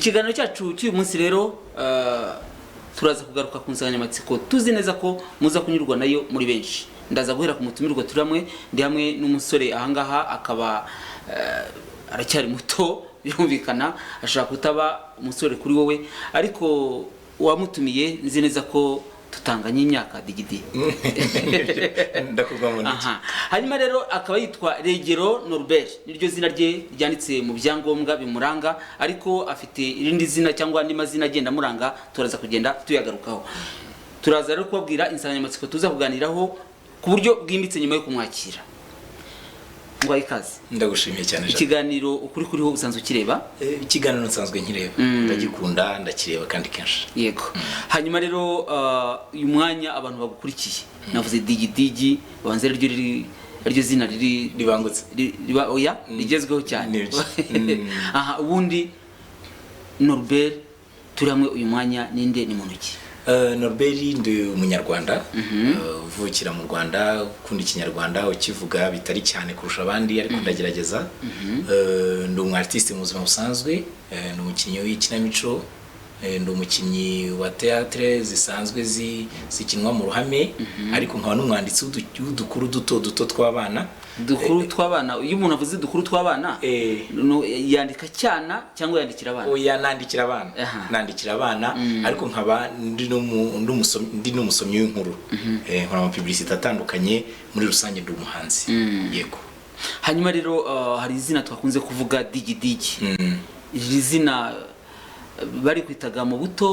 ikiganiro cyacu cy'uyu munsi rero turaza kugaruka ku nsanganyamatsiko tuzi neza ko muza kunyurwa nayo muri benshi. Ndaza guhera ku mutumirwa turi hamwe, ndi hamwe n'umusore ahangaha akaba aracyari muto birumvikana, ashaka kutaba umusore kuri wowe, ariko wamutumiye nzi neza ko tutanganye imyaka digidi. Ndakugwa mu niki. Hanyuma rero akaba yitwa Regero Norbert, niryo zina rye ryanditse mu byangombwa bimuranga, ariko afite irindi zina cyangwa andi mazina agenda amuranga, turaza kugenda tuyagarukaho. Turaza rero kubabwira insanganyamatsiko tuza kuganiraho ku buryo bwimbitse nyuma yo kumwakira. Ngo ikaze. Ndagushimiye cyane. Ikiganiro ukuri kuriho usanzwe ukireba? Ikiganiro nsanzwe nkireba. Ndagikunda, ndakireba kandi kenshi. Yego. Hanyuma rero uyu mwanya abantu bagukurikiye. Navuze digidigi, banze ryo zina ribangutse. Riba oya, rigezweho cyane. Aha, ubundi Norbert turi hamwe uyu mwanya ninde ni muntu ki? Norbert ndi umunyarwanda, uvukira mu Rwanda, ukunda ikinyarwanda, ukivuga bitari cyane kurusha abandi, ariko ndagerageza. Ndi umu-artiste mu buzima busanzwe, ndi umukinnyi w'ikinamico, ndi umukinnyi wa théâtre zisanzwe zikinwa mu ruhame, ariko nkaba n'umwanditsi w'udukuru duto tw'abana. Dukuru tw'abana, iyo umuntu avuze dukuru tw'abana yandika cyana cyangwa yandikira abana? Oya, nandikira abana, ariko nkaba ndi n'umusomyi w'inkuru. Nkora ama publicité atandukanye, muri rusange ndi umuhanzi. Yego. Hanyuma rero hari izina twakunze kuvuga digidigi. Iri zina bari kwitaga mu buto,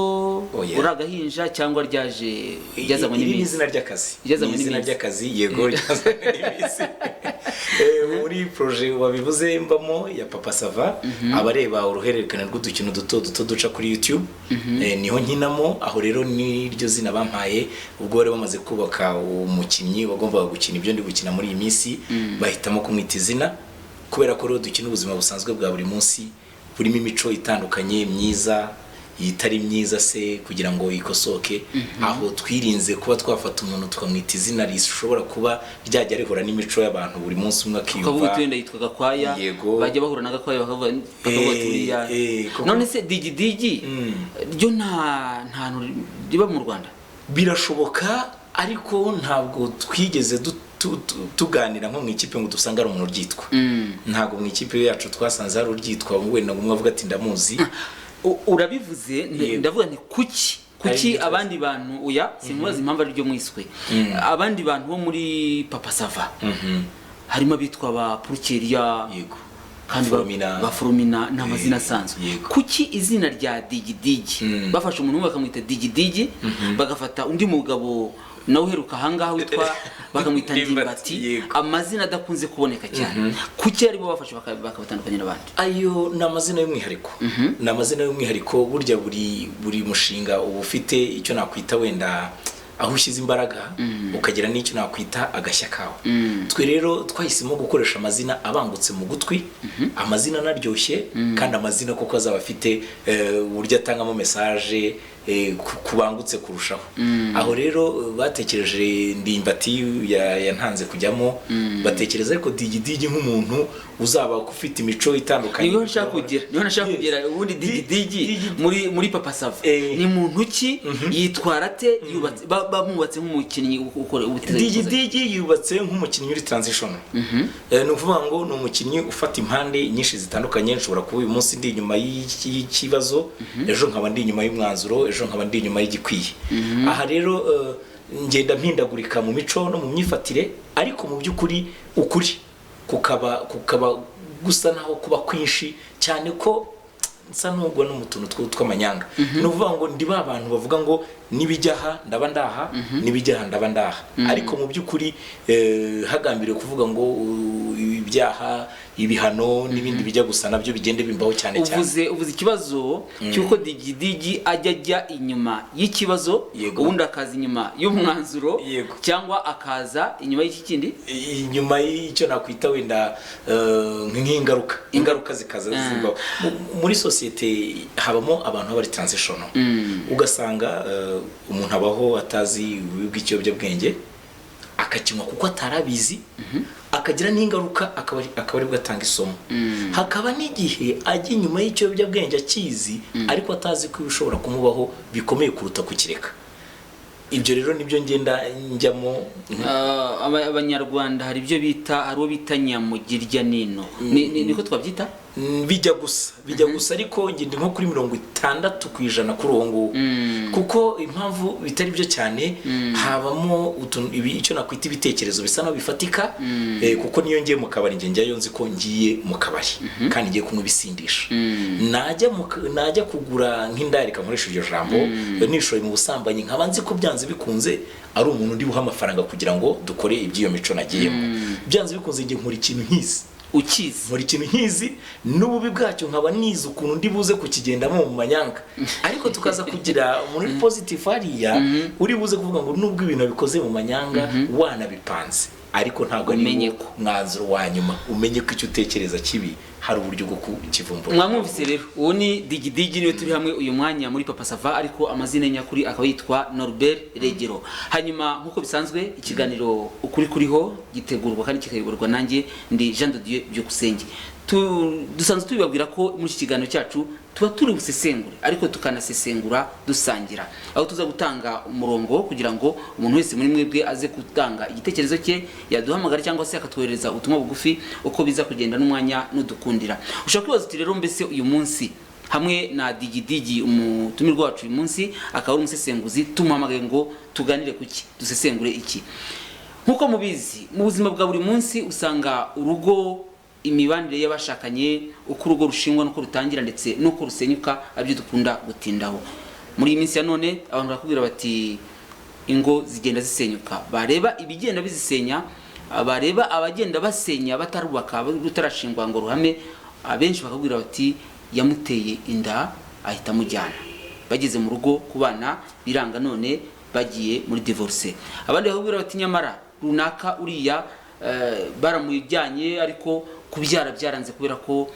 uragahinja cyangwa ryazanywe n'imisi? Ni izina ry'akazi. Ni izina ry'akazi, yego, ryazanywe n'imisi. Muri projet wabivuze mbamo ya Papa Sava, abareba uruhererekane rw'udukino duto duca kuri YouTube, niho nkinamo. Aho rero niryo zina bampaye ubwo bari bamaze kubaka umukinnyi wagombaga gukina ibyo ndi gukina muri iyi minsi, bahitamo kumwita izina kubera ko rero dukina ubuzima busanzwe bwa buri munsi, burimo imico itandukanye myiza, itari myiza se, kugira ngo ikosoke. Aho twirinze kuba twafata umuntu tukamwita izina rishobora kuba ryajya rihura n'imico y'abantu buri munsi umwe akiyumva. Ukavuga wenda yitwa Gakwaya, bajya bahura na Gakwaya bakavuga turiya. None se digidigi ryo nta riba mu Rwanda? Birashoboka, ariko ntabwo twigeze tuganira nko mu ikipe ngo dusanga ari umuntu uryitwa. Ntabwo mu ikipe yacu twasanze ari uryitwa, wenda ngo umwe avuga ati ndamuzi. Urabivuze, ndavuga nti kuki abandi bantu oya simubaza impamvu ari ryo mwiswe. Abandi bantu bo muri Papa Sava harimo abitwa ba Purkeria, yego, kandi ba Forumina n'amazina asanzwe. Kuki izina rya digidigi bafashe umuntu umwe bakamwita digidigi, bagafata undi mugabo nawe uheruka ahangaha witwa bakamwita Ndimbati, amazina adakunze kuboneka cyane? Kuki aribo bafashe bakabatandukanya n'abandi? Ayo ni amazina y'umwihariko. Ni amazina y'umwihariko. Burya buri mushinga uba ufite icyo nakwita wenda aho ushyize imbaraga, ukagira n'icyo nakwita agashya kawe. Twe rero twahisemo gukoresha amazina abangutse mu gutwi, amazina naryoshye, kandi amazina koko azaba afite uburyo atangamo message kubangutse kurushaho. Aho rero batekereje Ndimbati yantanze kujyamo, batekereza ariko digidigi nk'umuntu uzaba ufite imico itandukanye. Niyo nashaka kugira ubundi digidigi muri Papa Sava ni muntu ki, yitwara te, yubatse bamubatse nk'umukinnyi ukora ubutezi? Digidigi yubatse nk'umukinnyi uri transition. Ni ukuvuga ngo ni umukinnyi ufata impande nyinshi zitandukanye. Nshobora kuba uyu munsi ndi inyuma y'ikibazo, ejo nkaba ndi inyuma y'umwanzuro, ejo nkaba ndi inyuma y'igikwiye. Aha rero ngenda mpindagurika mu mico no mu myifatire, ariko mu by'ukuri ukuri kukaba gusa naho kuba kwinshi cyane ko nsa n'ugwa no mu tuntu tw'amanyanga. Ni ukuvuga ngo ndi ba bantu bavuga ngo nibijyaha ndaba ndaha, nibijyaha ndaba ndaha, ariko mu by'ukuri hagambiriwe kuvuga ngo ibyaha, ibihano n'ibindi bijya gusa nabyo bigende bimbaho cyane cyane. Uvuze ikibazo cyuko digidigi ajya inyuma y'ikibazo, ubundi akaza inyuma y'umwanzuro, cyangwa akaza inyuma y'iki kindi, inyuma y'icyo nakwita wenda nk'ingaruka zikaza zimbaho. Muri societe habamo abantu bari transition, ugasanga umuntu abaho atazi ububi bw'ikiyobyabwenge, akakinywa kuko atarabizi akagira n'ingaruka akaba ari bwo atanga isomo. Hakaba n'igihe ajya inyuma y'ikiyobyabwenge akizi ariko atazi ko bishobora kumubaho bikomeye kuruta kukireka. Ibyo rero nibyo ngenda njyamo. Abanyarwanda hari ibyo bita, hari uwo bita nyamugirya nino, niko twabyita. Bijya gusa ariko ngende nko kuri 60% kuri uwo nguwo, kuko impamvu bitari byo cyane habamo icyo nakwita ibitekerezo bisa no bifatika, kuko niyo ngiye mu kabari njyayo nzi ko ngiye mu kabari kandi ngiye kunywa ibisindisha. Najya kugura nk'indarika nkoresha iryo jambo, nishoye mu busambanyi nkaba nzi ko byanze bikunze ari umuntu ndi buha amafaranga kugira ngo dukore iby'iyo mico nagiyemo. Byanze bikunze ngiye nkora ikintu nk'izi muri ikintu nk'izi n'ububi bwacyo nkaba nize ukuntu ndi buze kukigendamo mu manyanga, ariko tukaza kugira muri positive hariya uri buze kuvuga ngo nubwo ibintu bikoze mu manyanga wanabipanze ariko ntabwo ni mwanzuro wa nyuma, umenye ko icyo utekereza kibi hari uburyo bwo kukivumbura. Mwamwumvise rero, uwo ni Digidigi niwe turi hamwe uyu mwanya muri Papa Sava, ariko amazina nyakuri akaba yitwa Norbert Regero. Hanyuma nkuko bisanzwe ikiganiro ukuri kuriho gitegurwa kandi kikayoborwa nanjye ndi Jean de Dieu Byukusenge. Dusanzwe tubibabwira ko muri iki kiganiro cyacu tuba turi busesengure ariko tukanasesengura dusangira, aho tuza gutanga umurongo kugira ngo umuntu wese muri mwebwe aze gutanga igitekerezo cye, yaduhamagara cyangwa se akatwohereza ubutumwa bugufi uko biza kugenda n'umwanya n'udukundira. Ushobora kwibaza uti rero mbese uyu munsi hamwe na Digidigi umutumirwa wacu uyu munsi akaba ari umusesenguzi, tumuhamagaye ngo tuganire kuki, dusesengure iki? Nkuko mubizi mu buzima bwa buri munsi usanga urugo, imibanire y'abashakanye, uko urugo rushingwa nuko rutangira ndetse nuko rusenyuka abyo dukunda gutindaho. Muri iyi minsi ya none abantu bakubwira bati ingo zigenda zisenyuka, bareba ibigenda bizisenya, bareba abagenda basenya batarubaka rutarashingwa ngo ruhame, abenshi bakubwira bati yamuteye inda ahita mujyana, bageze mu rugo kubana biranga none bagiye muri divorce. Abandi bakubwira bati nyamara runaka uriya baramujyanye ariko kubyara byaranze kubera ko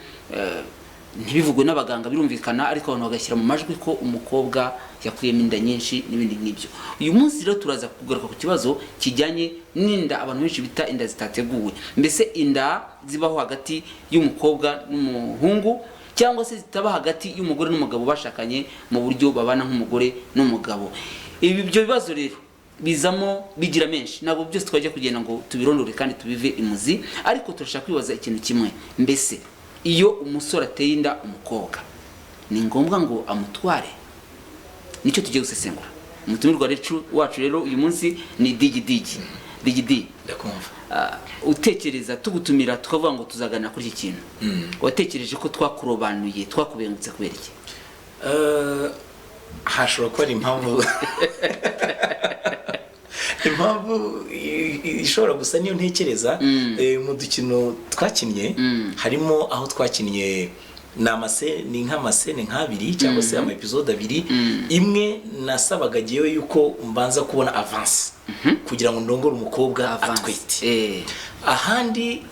ntibivugwe n'abaganga birumvikana, ariko abantu bagashyira mu majwi ko umukobwa yakuyemo inda nyinshi n'ibindi nk'ibyo. Uyu munsi rero turaza kugaruka ku kibazo kijyanye n'inda abantu benshi bita inda zitateguwe. Mbese inda zibaho hagati y'umukobwa n'umuhungu cyangwa se zitaba hagati y'umugore n'umugabo bashakanye mu buryo babana nk'umugore n'umugabo. Ibyo bibazo rero bizamo bigira menshi, ntabwo byose twajya kugenda ngo tubirondore kandi tubive imuzi, ariko turashaka kwibaza ikintu kimwe. Mbese iyo umusore ateye inda umukobwa ni ngombwa ngo amutware? Nicyo tugiye gusesengura. Umutumirwa wacu rero uyu munsi ni Digidigi. Digidi, ndakumva. Utekereza tugutumira tukavuga ngo tuzagana kuri iki kintu, watekereje ko twakurobanuye, twakubengutse kubera iki? Hashobora kuba ari impamvu ishobora gusa niyo ntekereza. Mu dukino twakinnye harimo aho twakinnye ni nk'amasene nk'abiri cyangwa se ama episode abiri. Imwe nasabaga giyewe yuko mbanza kubona avance kugira ngo ndongore umukobwa atwite. Ahandi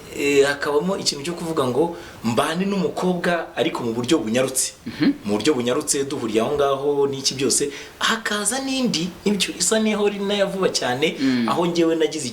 hakabamo ikintu cyo kuvuga ngo mbane n'umukobwa ariko mu buryo bunyarutse, mu buryo bunyarutse duhuriye aho ngaho n'iki byose. Hakaza n'indi n'ibyo isa niho rina yavuba cyane, aho ngewe nagize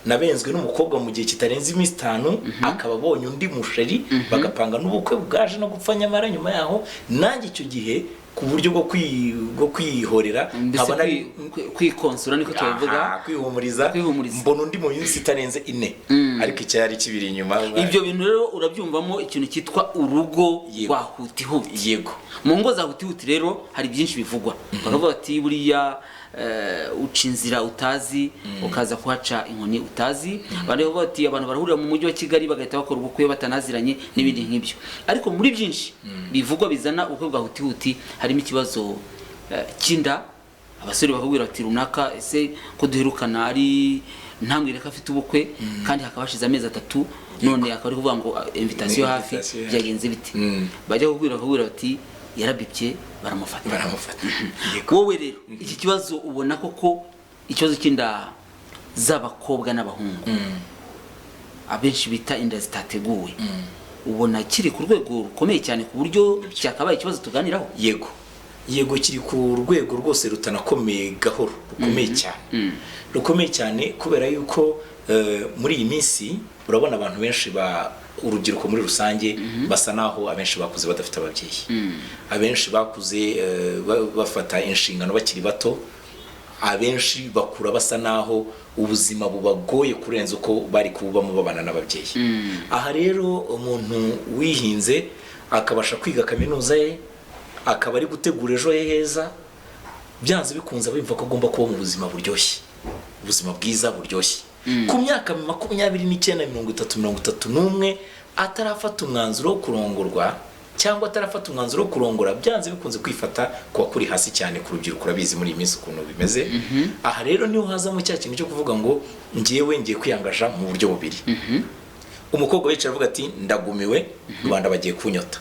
nabenzwe n'umukobwa mu gihe kitarenze iminsi 5, akaba abonye undi musheri bagapanga n'ubukwe bwaje no gupfa, nyamara nyuma yaho nanjye icyo gihe ku buryo bwo kwihorera nkaba nari kwikonsura niko tubivuga, kwihumuriza, mbona undi mu minsi itarenze 4 ariko icyari kibiri inyuma. Ibyo bintu rero urabyumvamo ikintu cyitwa urugo rwa hutihuti. Yego, mu ngo za hutihuti rero hari byinshi bivugwa. Bakavuga ati buriya uca inzira utazi ukaza kuhaca inkoni utazi. Baravuga ati abantu barahurira mu mujyi wa Kigali bagahita bakora ubukwe batanaziranye n'ibindi nk'ibyo. Ariko muri byinshi bivugwa bizana ubukwe bwa hutihuti harimo ikibazo cy'inda. Abasore bakubwira bati runaka ese ko duherukana ari ntambwe reka afite ubukwe kandi hakabashize amezi 3 none akaba ari kuvuga ngo invitation hafi byagenze biti. Bajya kubwira bati yarabibye baramufata. Wowe rero iki kibazo ubona koko ikibazo cy'inda z'abakobwa n'abahungu abenshi bita inda zitateguwe, ubona kiri ku rwego rukomeye cyane ku buryo cyakabaye ikibazo tuganiraho? Yego, yego kiri ku rwego rwose rutanakomeye gahoro rukomeye cyane rukomeye cyane kubera yuko muri iyi minsi urabona abantu benshi urubyiruko muri rusange basa naho abenshi bakuze badafite ababyeyi abenshi bakuze bafata inshingano bakiri bato abenshi bakura basa naho ubuzima bubagoye kurenza uko bari kubamo babana n'ababyeyi aha rero umuntu wihinze akabasha kwiga kaminuza ye akaba ari gutegura ejo he heza byanze bikunze bimva ko agomba kuba mu buzima buryoshye ubuzima bwiza buryoshye ku myaka 29 31 atarafata umwanzuro wo kurongorwa cyangwa atarafata umwanzuro wo kurongora byanze bikunze kwifata kuba kuri hasi cyane ku rubyiruko urabizi muri iyi minsi ukuntu bimeze aha rero niho hazamo cya kintu cyo kuvuga ngo ngiye kwiyangaja mu buryo bubiri umukobwa wicara avuga ati ndagumiwe rubanda bagiye kunyota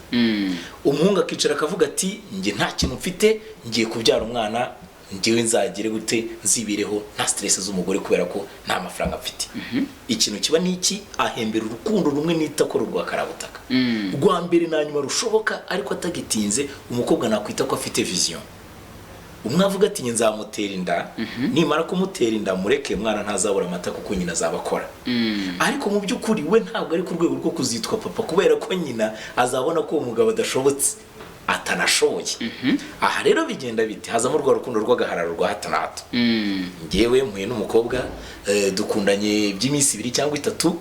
umuhungu akicara akavuga ati nge nta kintu mfite ngiye kubyara umwana ngiwe nzagire gute nzibireho nta stress z'umugore kubera ko nta mafaranga mfite ikintu kiba niki ahembera urukundo rumwe n'itakoro rwa karabutaka rwa mbere na nyuma rushoboka ariko atagitinze umukobwa nakwita ko afite vision umwe avuga ati nzamutera inda nimara kumutera inda mureke mwana ntazabura amata kuko nyina azabakora ariko mu by'ukuri we ntabwo ari ku rwego rwo kuzitwa papa kubera ko nyina azabona ko umugabo adashobotse atanashoboye aha rero bigenda bite hazamo rwa rukundo rw'agahararo rwa hato na hato ngewe mpuye n'umukobwa dukundanye by'iminsi 2 cyangwa 3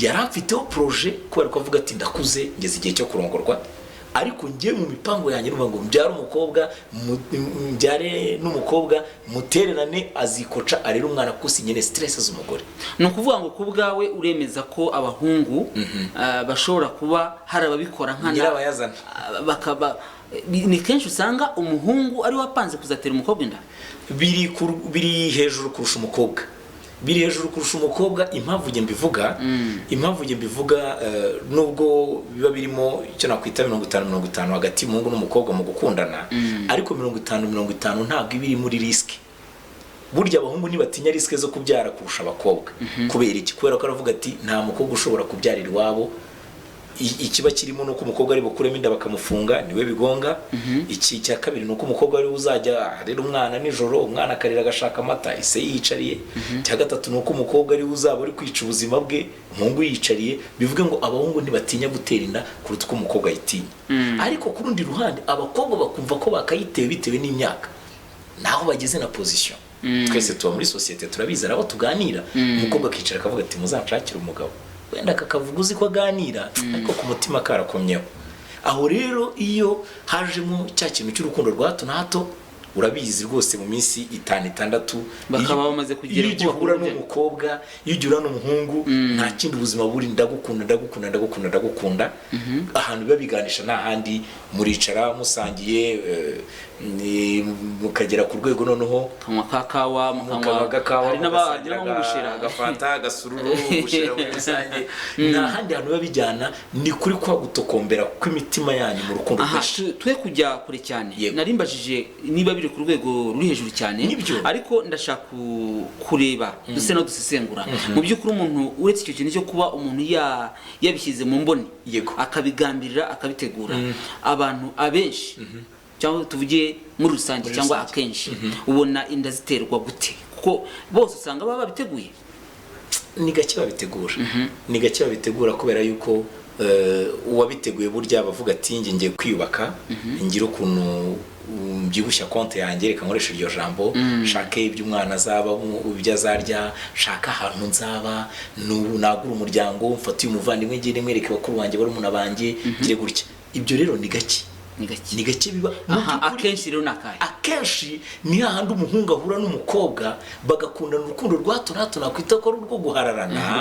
yaramfiteho projet kubera ko avuga ati ndakuze ngeze igihe cyo kurongorwa ariko ngiye mu mipango yanjye ruvuga ngo mbyare umukobwa mbyare n'umukobwa mutererane azikoca arera umwana kusi nyene stress z'umugore no kuvuga ngo kubgawe uremeza ko abahungu bashobora kuba hari ababikora nkana nyirabayazana bakaba ni kenshi usanga umuhungu ari wapanze kuzatera umukobwa inda biri hejuru kurusha umukobwa biri hejuru kurusha umukobwa impamvu nge mbivuga nubwo biba birimo icyo nakwita 50-50 hagati y'umuhungu n'umukobwa mu gukundana ariko 50-50 ntabwo ibiri muri risk burya abahungu ntibatinya risk zo kubyara kurusha abakobwa kubera iki kubera ko aravuga ati nta mukobwa ushobora kubyarira iwabo ikiba kirimo nuko umukobwa ari bukuremo inda bakamufunga niwe bigonga iki cya kabiri nuko umukobwa ari uzajya arera umwana nijoro umwana akarira agashaka amata ise yicariye cya gatatu nuko umukobwa ari uzaba ari kwica ubuzima bwe umuhungu yicariye bivuga ngo abahungu ntibatinya gutera inda kuruta uko umukobwa yitinya ariko ku rundi ruhande abakobwa bakumva ko bakayitewe bitewe n'imyaka naho bageze na position twese tuba muri societe turabizera abo tuganira umukobwa akicara akavuga ati muzanshakira umugabo wenda kakavuga uzi ko aganira ariko ku mutima karakomyeho aho rero iyo hajemo cya kintu cy'urukundo rwa hato na hato urabizi rwose mu minsi 5-6 bakaba bamaze kugira ubwo n'umukobwa yujura n'umuhungu nta kindi ubuzima buri ndagukunda ahantu biba biganisha nta handi muricara musangiye mukagera ku rwego noneho kanywa kakawa hari n'abagira mu gushira agafanta agasururo gushira muri rusange nta handi hantu biba bijyana ni kuri kwa gutokombera kw'imitima yanyu mu rukundo rwinshi twe kujya kure cyane narimbajije niba biri ku rwego ruri hejuru cyane ariko ndashaka kureba duse no dusesengura mu by'ukuri umuntu uretse icyo kintu cyo kuba umuntu yabishyize mu mboni akabigambirira akabitegura abantu abenshi cyangwa tuvugiye muri rusange cyangwa akenshi ubona inda ziterwa gute kuko bose usanga baba babiteguye ni gake babitegura kubera yuko uwabiteguye burya bavuga ati ngiye kwiyubaka ngira ukuntu mbyibushya konte yanjye reka nkoresha iryo jambo shake ibyo umwana azaba ibyo azarya shaka ahantu nzaba nagura umuryango mfatiye umuvandimwe ngire mwereke bakuru banjye bari umuntu abanjye ngire gutya ibyo rero ni gake biba akenshi rero nakaye akenshi ni hahandi umuhungu ahura n'umukobwa bagakundana urukundo rwa hato na hato nakwita ko ari urwo guhararana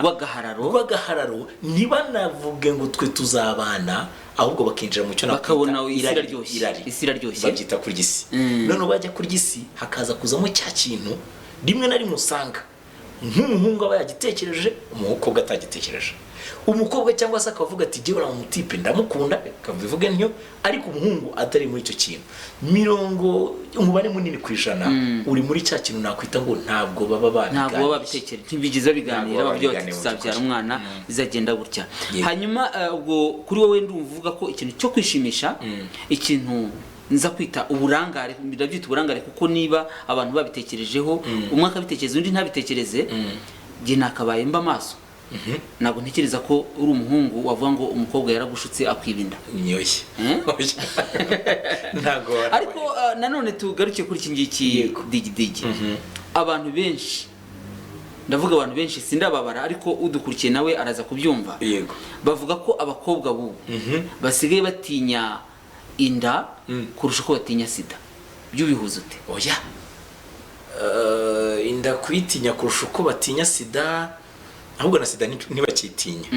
rw'agahararo ntibanavuge ngo twe tuzabana ahubwo bakinjira mu cyo bakabona isi iraryoshye babyita kurya isi none bajya kurya isi hakaza kuzamo cya kintu rimwe na rimwe usanga nk'umuhungu aba yagitekereje umukobwa atagitekereje umukobwa cyangwa se akavuga ati giye ura mu tipe ndamukunda kavuge ntyo ariko umuhungu atari muri icyo kintu umubare munini ku ijana uri muri cya kintu nakwita ngo ntabwo baba babitekereje ntibigize biganira babyo bati tuzabyara umwana bizagenda gutya hanyuma ubwo kuri wowe ndumvuga ko ikintu cyo kwishimisha ikintu nza kwita uburangare, ndabyita uburangare kuko niba abantu babitekerejeho umwe akabitekereza undi ntabitekereze, njye nakabaye mba maso. Ntabwo ntekereza ko uri umuhungu wavuga ngo umukobwa yaragushutse akwibinda nyoshye. Ntago ariko nanone tugaruke kuri iki ngiki digidigi. Abantu benshi, ndavuga abantu benshi sindababara, ariko udukurikiye nawe araza kubyumva. Yego. Bavuga ko abakobwa bubu basigaye batinya inda kurusha uko batinya sida. Byo bihuza ute? Oya, inda kuyitinya kurusha uko batinya sida, ahubwo na sida ntibakitinya.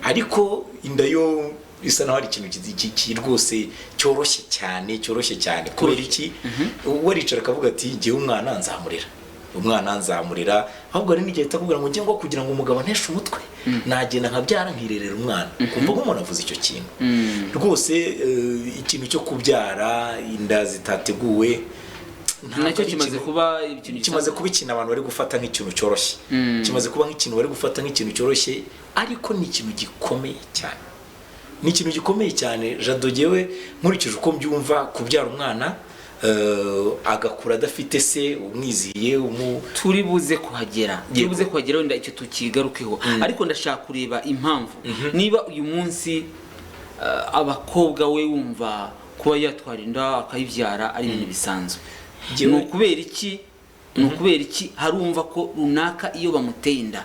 Ariko inda yo isa naho ari ikintu rwose cyoroshye cyane. Kubera iki? Waricara akavuga ati ngiye umwana nzamurira, ahubwo ari n'igihe takubwira ngo ngiye ngo kugira ngo umugabo nteshe umutwe nagenda nkabyara nkirerera umwana. Kumva ko umuntu avuze icyo kintu rwose. Ikintu cyo kubyara inda zitateguwe nacyo kimaze kuba ikintu abantu bari gufata nk'ikintu cyoroshye. Kimaze kuba nk'ikintu bari gufata nk'ikintu cyoroshye, ariko ni ikintu gikomeye cyane. Jado jewe nkurikije uko mbyumva, kubyara umwana agakura adafite se umwizihiye turi buze kuhagera wenda icyo tukigarukeho. Ariko ndashaka kureba impamvu niba uyu munsi abakobwa we wumva kuba yatwara inda akayibyara ari ibintu bisanzwe. Ni ukubera iki harumva ko runaka iyo bamuteye inda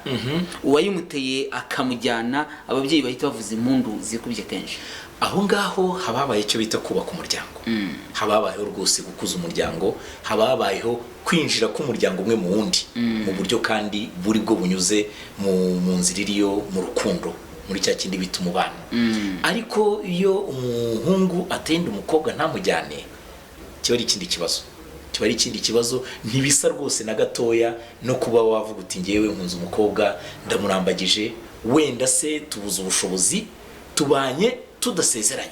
uwayimuteye akamujyana ababyeyi bahita bavuza impundu zikubye kenshi? Aho ngaho hababaye icyo bita kubaka umuryango. Hababayeho rwose gukuza umuryango, hababayeho kwinjira k'umuryango umwe mu wundi mu buryo kandi buri bwo bunyuze mu nzira iriyo mu rukundo, muri cya kindi bita umubano. Ariko iyo umuhungu atenda umukobwa ntamujyane, kiba ari ikindi kibazo. Ntibisa rwose na gatoya no kuba wavuga uti ngewe nkunze umukobwa ndamurambagije, wenda se tubuze ubushobozi, tubanye tudasezeranye,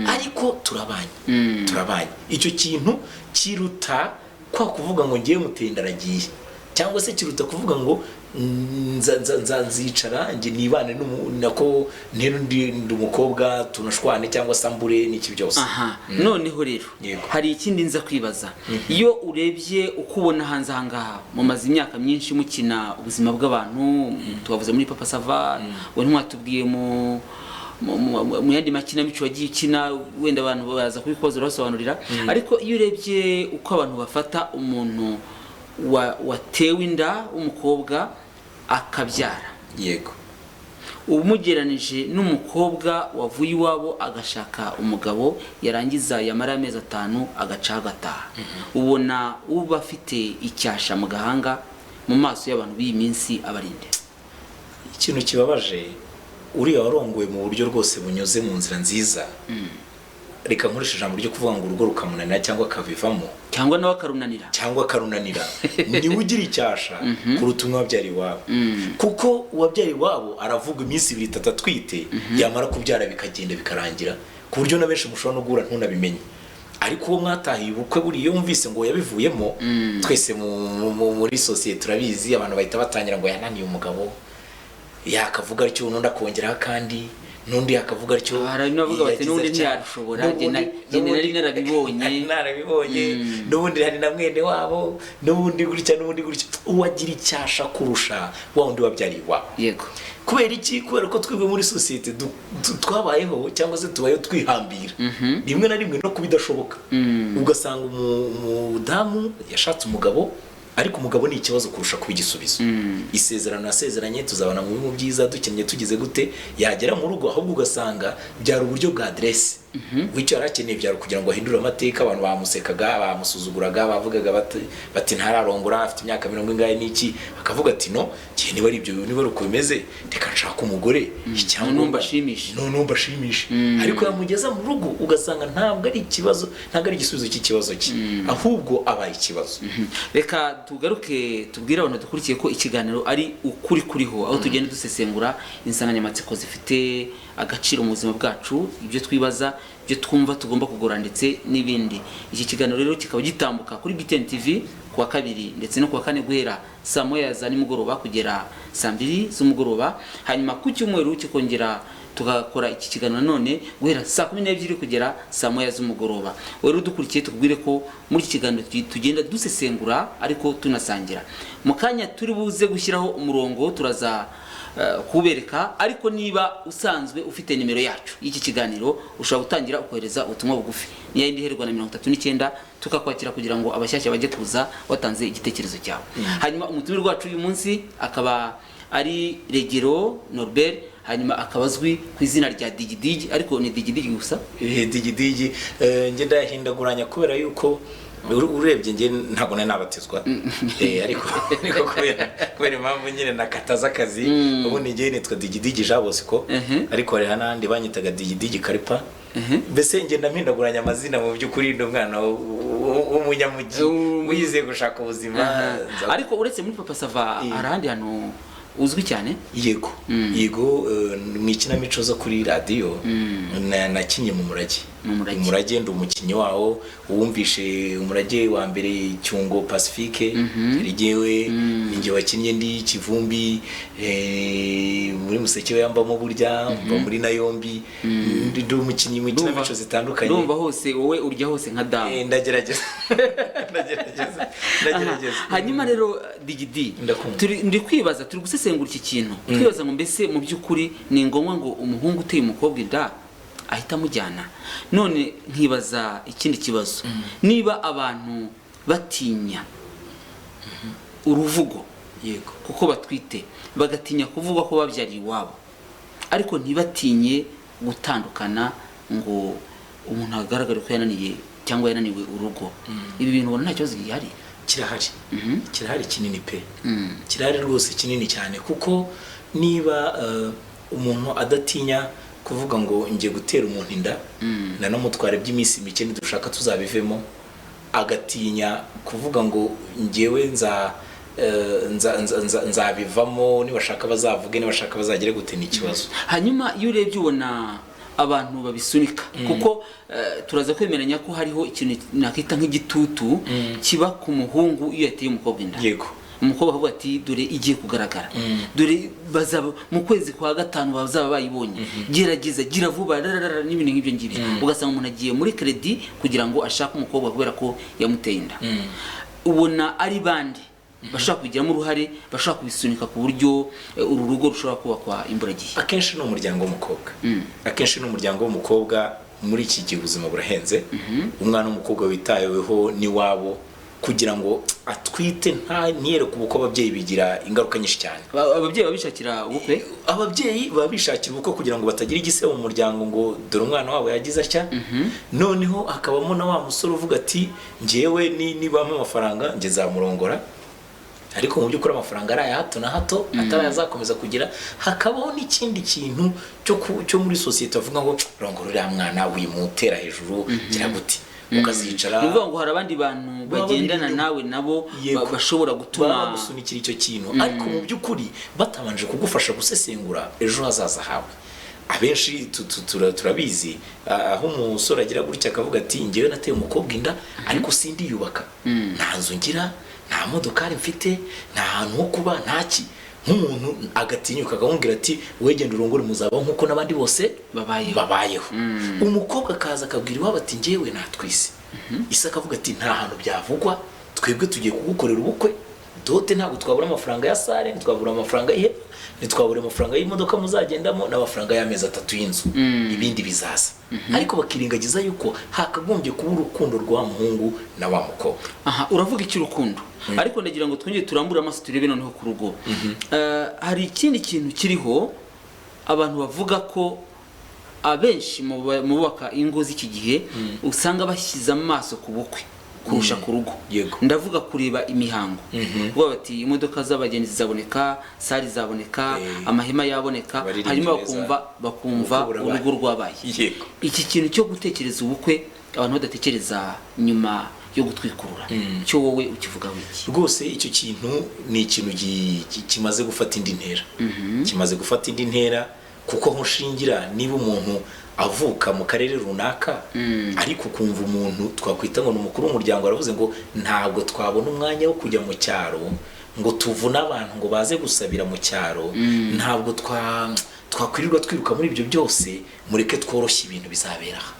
ariko turabanye. Icyo kintu kiruta kwa kuvuga ngo ngiye mutenda aragiye, cyangwa se kiruta kuvuga ngo nzicara nge nibane nako ndi umukobwa tunashwane cyangwa sambure n'iki byose. Noneho rero hari ikindi nza kwibaza. Iyo urebye uko ubona hanze ahangaha, mumaze imyaka myinshi mukina ubuzima bw'abantu, tubavuze muri Papa Sava, we ntimwatubwiye mu yandi makinamico wagiye ukina, wenda abantu baza kubikoza urasobanurira. Ariko iyo urebye uko abantu bafata umuntu watewe inda w'umukobwa akabyara, yego, umugeranije n'umukobwa wavuye iwabo agashaka umugabo, yarangiza yamara amezi 5 agaca agataha, ubona uba afite icyasha mu gahanga mu maso y'abantu b'iyi minsi abarinde. Ikintu kibabaje, uriya warongowe mu buryo rwose bunyuze mu nzira nziza. Reka nkoresha ijambo ryo kuvuga ngo urugo rukamunanira cyangwa akavivamo, cyangwa nawe akarunanira, niwe ugira icyasha kuruta umwabyari wabo. Kuko uwabyari wabo aravuga iminsi 2-3 atwite, yamara kubyara bikagenda bikarangira, ku buryo na benshi mushobora no guhura ntunabimenye. Ariko uwo mwatahiye ubukwe buriya yumvise ngo yabivuyemo, twese muri societe turabizi, abantu bahita batangira ngo yananiye umugabo, yakavuga aricyo n'undi akongeraho kandi nundi akavuga aricyo. Haranavuga bati nundi ntiyarushobora, nari narabibonye, nubundi hari na mwene wabo, nubundi gutya. Uwagira icyasha kurusha wa wundi wabyari wabo. Yego. Kubera iki? Kubera ko twebwe muri societe twabayeho cyangwa se tubayeho twihambira rimwe na rimwe no kubidashoboka. Ugasanga umudamu yashatse umugabo, ariko umugabo ni ikibazo kurusha kuba igisubizo. Isezerano yasezeranye tuzabana mu byiza dukenye tugize gute, yagera mu rugo ahubwo ugasanga byari uburyo bwa adresse. Wicyo yarakeneye byari kugira ngo ahindure amateka, abantu bamusekaga, bamusuzuguraga, bavugaga bati ntararongora, afite imyaka 40 n'iki, akavuga ati no, gihe niba ari ibyo niba uko bimeze, reka nshaka umugore cyangwa numbashimishe. Ariko yamugeza mu rugo ugasanga ntabwo ari ikibazo, ntabwo ari igisubizo cy'ikibazo cye, ahubwo abaye ikibazo. Reka tugaruke tubwire abantu dukurikiye ko ikiganiro ari ukuri kuriho, aho tugenda dusesengura insanganyamatsiko zifite agaciro mu buzima bwacu, ibyo twibaza, ibyo twumva tugomba kugora ndetse n'ibindi. Iki kiganiro rero kikaba gitambuka kuri BTN TV kuwa 2 ndetse no kuwa 4 guhera saa 1 za nimugoroba kugera saa 2 z'umugoroba, hanyuma ku cyumweru kikongera tugakora iki kiganiro none guhera saa 12 kugera saa 1 z'umugoroba. Rero dukurikiye tukubwire ko muri iki kiganiro tugenda dusesengura ariko tunasangira. Mu kanya turi buze gushyiraho umurongo turaza kubereka, ariko niba usanzwe ufite nimero yacu y'iki kiganiro ushobora gutangira ukohereza ubutumwa bugufi niyo yindi herwa na 39 tukakwakira kugira ngo abashyashya bajye kuza watanze igitekerezo cyawe. Hanyuma umutumire wacu uyu munsi akaba ari Regero Norbert, hanyuma akabazwi ku izina rya Digidigi, ariko ni Digidigi gusa. Digidigi nge ndahindaguranya kubera yuko urebye nge ntabwo nabatizwa ariko kubera impamvu nyine nakataza akazi ubundi nge nitwa Digidigi Jean Bosco, ariko hari hanandi banyitaga Digidigi Karipa. Mbese nge ndampindaguranya amazina mu by'ukuri n'umwana w'umunyamujyi wize gushaka ubuzima. Ariko uretse muri Papa Sava arandi hano uzwi cyane? Yego mu ikinamico zo kuri radio nakinye mu Umurage ndi umukinnyi wawo. Uwumvishe Umurage wa mbere Cyungo Pacifique rigewe ninjye wakinnye ndi Kivumbi muri Museke yambamo burya mba muri Nayombi ndi umukinnyi mu ikinamico zitandukanye. Ndumva hose wowe urya hose nka damu. Ndagerageza. Hanyuma rero Digidi ndi kwibaza, turi gusesengura iki kintu twibaza ngo mbese mu by'ukuri ni ngombwa ngo umuhungu uteye umukobwa inda ahita amujyana? None nkibaza ikindi kibazo, niba abantu batinya uruvugo kuko batwite, bagatinya kuvuga ko babyariye iwabo, ariko ntibatinye gutandukana ngo umuntu agaragare ko yananiye cyangwa yananiwe urugo, ibi bintu ubona nta kibazo gihari? Kirahari kinini pe, kirahari rwose kinini cyane, kuko niba umuntu adatinya kuvuga ngo ngiye gutera umuntu inda nanamutware by'iminsi mike nidushaka tuzabivemo, agatinya kuvuga ngo ngewe nzabivamo, nibashaka bazavuge, nibashaka bazagire gute ni ikibazo. Hanyuma iyo urebye ubona abantu babisunika kuko turaza kwemeranya ko hariho ikintu nakita nk'igitutu kiba ku muhungu iyo yateye umukobwa inda. Yego. Umukobwa avuga ati dore igiye kugaragara, dore bazaba mu kwezi kwa 5 bazaba bayibonye, gerageza gira vuba n'ibintu nk'ibyo ngibyo. Ugasanga umuntu agiye muri credit kugira ngo ashake umukobwa kubera ko yamuteye inda. Ubona ari bande bashaka kugiramo uruhare, bashaka kubisunika ku buryo uru rugo rushobora kubakwa imburagihe? Akenshi no umuryango w'umukobwa, akenshi no umuryango w'umukobwa. Muri iki gihe ubuzima burahenze, umwana w'umukobwa witayeweho ni wabo kugira ngo atwite ntiyere ku buko ababyeyi bigira ingaruka nyinshi cyane. Ababyeyi babishakira ubukwe, ababyeyi babishakira ubukwe kugira ngo batagira igisebo mu muryango ngo dore umwana wabo yagize atya. Noneho hakabamo na wa musore uvuga ati ngewe nibampa amafaranga nge zamurongora, ariko mu by'ukuri amafaranga ari hato na hato atarazakomeza kugira. Hakabaho n'ikindi kintu cyo muri societe bavuga ngo rongora uriya mwana wimutera hejuru gira gute ukazicara. Nuvuga ngo hari abandi bantu bagendana nawe nabo bashobora gutuma bagusunikira icyo kintu, ariko mu by'ukuri batabanje kugufasha gusesengura ejo hazaza hawe. Abenshi turabizi aho umusore agira gutya akavuga ati ngewe nateye umukobwa inda ariko sindi yubaka, nta nzu ngira, nta modokari mfite, nta hantu ho kuba, ntaki. Nk'umuntu agatinyuka akamubwira ati wegenda urongore muzabaho nkuko n'abandi bose babayeho. Umukobwa akaza akabwira iwabo ati ngewe natwise. Isa akavuga ati nta hantu byavugwa, twebwe tugiye kugukorera ubukwe, dote ntabwo twabura amafaranga ya sare, ntitwabura amafaranga y'ihema, ntitwabura amafaranga y'imodoka muzagendamo, n'amafaranga y'amezi 3 y'inzu, ibindi bizaza. Ariko bakiringagiza yuko hakagombye kuba urukundo rwa muhungu na wa mukobwa. Uravuga iki urukundo? Ariko ndagira ngo twongere turambure amaso turebe noneho ku rugo. Hari ikindi kintu kiriho abantu bavuga ko abenshi mu bubaka ingo z'iki gihe usanga bashyize amaso ku bukwe kurusha ku rugo. Ndavuga kureba imihango, kuba bati imodoka z'abagenzi zaboneka, sari zaboneka, amahema yaboneka, hanyuma bakumva urugo rwabaye. Iki kintu cyo gutekereza ubukwe abantu badatekereza nyuma yo gutwikurura, cyo wowe ukivuga wiki? Rwose icyo kintu ni ikintu kimaze gufata indi ntera, kimaze gufata indi ntera, kuko aho nshingira niba umuntu avuka mu karere runaka ariko kumva umuntu twakwita ngo n'umukuru w'umuryango aravuze ngo ntabwo twabona umwanya wo kujya mu cyaro ngo tuvune abantu ngo baze gusabira mu cyaro ntabwo twakwirirwa twiruka muri ibyo byose, mureke tworoshye ibintu bizabera aha.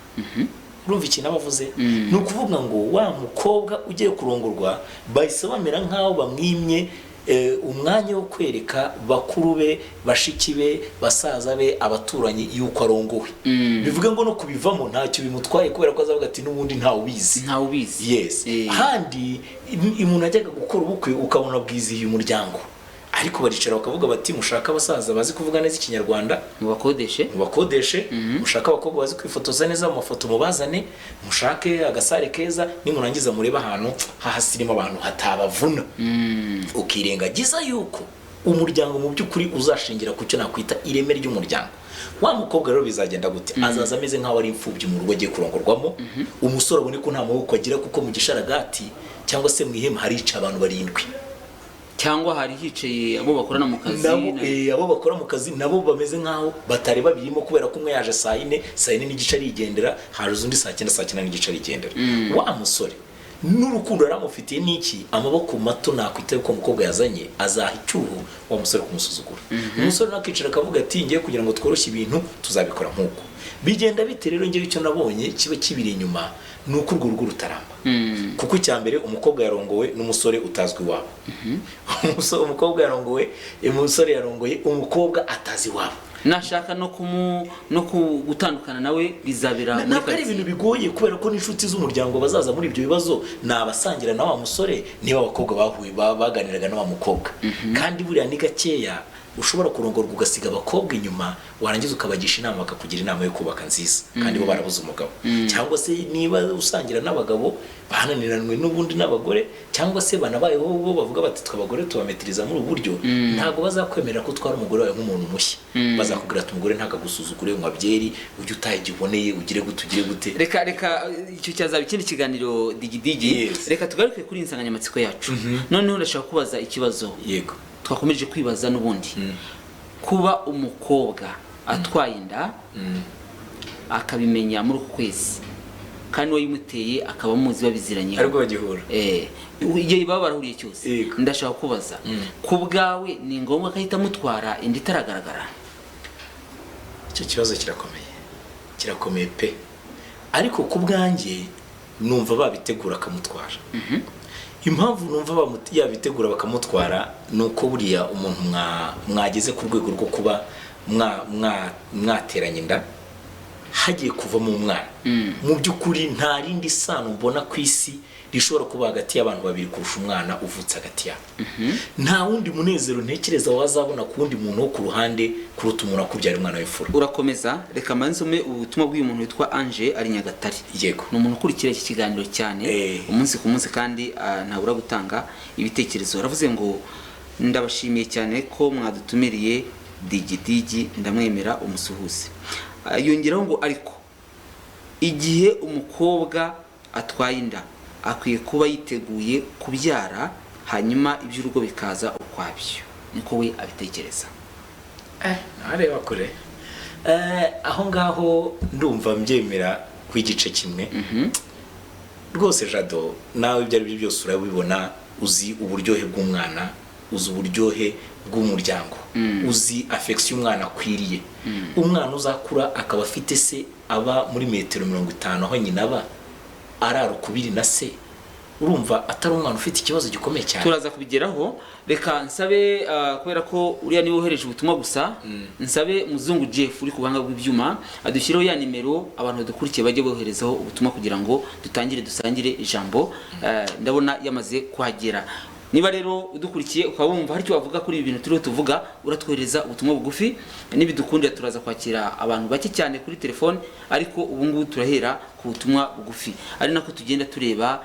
Urumva ikintu abavuze? Ni ukuvuga ngo wa mukobwa ugiye kurongorwa bahise bamera nk'aho bamwimye umwanya wo kwereka bakuru be, bashiki be, basaza be, abaturanyi yuko arongowe. Bivuga ngo no kubivamo ntacyo bimutwaye kubera ko azavuga ati n'ubundi ntawe ubizi. Yes. Handi umuntu ajyaga gukora ubukwe ukabona bwizihiye umuryango, ariko baricara bakavuga bati mushaka abasaza bazi kuvuga neza ikinyarwanda mubakodeshe, mushaka abakobwa bazi kwifotoza neza mu mafoto mubazane, mushake agasare keza, nimurangiza mureba ahantu hahasirimo abantu hatabavuna. Ukirengagiza yuko umuryango mu by'ukuri uzashingira ku cyo nakwita ireme ry'umuryango. Wa mukobwa rero bizagenda gute? Azaza ameze nk'aho ari imfubyi mu rugo agiye kurongorwamo, umusore abone ko nta maboko agira kuko mu gisharagati cyangwa se mu ihema harica abantu 7 cyangwa hari hicaye abo bakorana mu kazi abo bakora mu kazi nabo bameze nkaho batari babirimo kubera ko umwe yaje saa 4 n'igice arigendera, haje undi saa 9 n'igice arigendera. Wa musore n'urukundo yaramufitiye niki, amaboko mato nakwita yuko umukobwa yazanye azaha icyuho wa musore kumusuzugura. Umusore nakicara akavuga ati ngiye kugira ngo tworoshye ibintu tuzabikora nkuko bigenda bite. Rero ngiye icyo nabonye kiba kibiri inyuma nuko urwo rugo rutaramba, kuko cyambere umukobwa yarongowe n'umusore utazwi wabo. Umukobwa yarongowe, umusore yarongoye umukobwa atazi wabo. Nashaka no gutandukana nawe bizabira muri kare. Ari ibintu bigoye kubera ko n'inshuti z'umuryango bazaza muri ibyo bibazo nabasangira na wa musore niba abakobwa bahuye baganiraga na wa mukobwa. Kandi buriya ni gakeya ushobora kurongorwa ugasiga abakobwa inyuma, warangiza ukabagisha inama bakakugira inama yo kubaka nziza kandi bo barabuze umugabo. Cyangwa se niba usangira n'abagabo bahananiranwe n'ubundi n'abagore, cyangwa se banabayeho bo bavuga bati twabagore tubametiriza muri uburyo, ntago bazakwemerera ko twara umugore wawe nk'umuntu mushya. Bazakubwira ati umugore ntagagusuzugure mu abyeri, ujye utayigiboneye, ugire gute. Reka icyo cyazaba ikindi kiganiro digidigi. Reka tugaruke kuri insanganyamatsiko yacu. Noneho ndashaka kubaza ikibazo. Yego. Twakomeje kwibaza n'ubundi kuba umukobwa atwaye inda akabimenya muri uku kwezi kandi wayimuteye akaba muzi babiziranye ariko bagihura igihe baba barahuriye cyose. Ndashaka kubaza ku bwawe ni ngombwa kahita mutwara inda itaragaragara? Icyo kibazo kirakomeye pe, ariko ku bwanjye numva babitegura akamutwara. Impamvu numva yabitegura bakamutwara nuko buriya umuntu mwageze ku rwego rwo kuba mwateranye inda hagiye kuvamo umwana, mu by'ukuri nta rindi sano mbona ku isi rishobora kuba hagati y'abantu babiri kurusha umwana uvutse hagati yabo. Nta wundi munezero ntekereza wazabona ku wundi muntu wo ku ruhande kuruta umuntu akubyara umwana w'imfura. Urakomeza, reka manzume ubutumwa bw'uyu muntu witwa Ange ari Nyagatare. Yego. Ni umuntu ukurikira iki kiganiro cyane umunsi ku munsi kandi ntabura gutanga ibitekerezo. Aravuze ngo ndabashimiye cyane ko mwadutumiriye digidigi, ndamwemera umusuhuze. Yongeraho ngo ariko igihe umukobwa atwaye inda akwiye kuba yiteguye kubyara hanyuma iby'urugo bikaza ukwabyo. Niko we abitekereza. Areba kure. Aho ngaho ndumva mbyemera ku igice kimwe. Rwose Jado, nawe ibyo ari byo byose urabibona, uzi uburyohe bw'umwana, uzi uburyohe bw'umuryango, uzi affection umwana akwiriye. Umwana uzakura akaba afite se aba muri metero 50 aho nyina aba arara ukubiri na se, urumva atari umwana ufite ikibazo gikomeye cyane. Turaza kubigeraho. Reka nsabe kubera ko uriya niwe wohereje ubutumwa gusa, nsabe Muzungu Jeff uri kubanga bw'ibyuma adushyiraho ya nimero abantu badukurikiye bajye boherezaho ubutumwa kugira ngo dutangire dusangire ijambo. Ndabona yamaze kuhagera. Niba rero udukurikiye ukaba wumva hari icyo wavuga kuri ibi bintu turiho tuvuga, uratwohereza ubutumwa bugufi. Nibidukundira turaza kwakira abantu bake cyane kuri telefone, ariko ubu ngubu turahera ku butumwa bugufi, ari nako tugenda tureba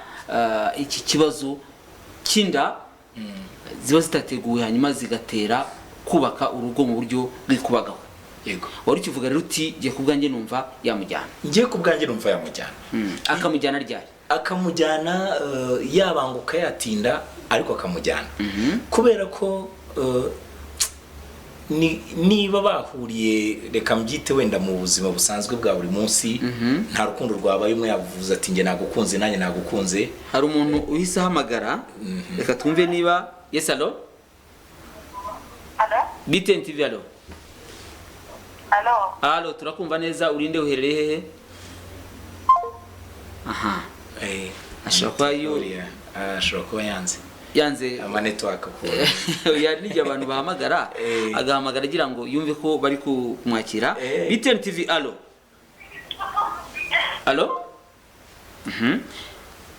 iki kibazo cy'inda ziba zitateguwe hanyuma zigatera kubaka urugo mu buryo bw'ikubagaho. Yego. Wari ukivuga rero uti giye kubwanjye numva yamujyana. Ngiye kubwanjye numva yamujyana. Akamujyana ryari? Akamujyana yabanguka yatinda ariko akamujyana. Kubera ko niba bahuriye, reka mbyite wenda mu buzima busanzwe bwa buri munsi, nta rukundo rwabaye, umwe yavuze ati nge nagukunze nanjye nagukunze. Hari umuntu uhise ahamagara, reka twumve niba Yes, allo. Alo? BTN TV, allo. Alo? Allo, turakumva neza, urinde uherereye hehe? Aha. ashobora kuba yanze ama network ko nijya abantu bahamagara agahamagara agira ngo yumve ko bari kumwakira. BTN TV, allo. Allo?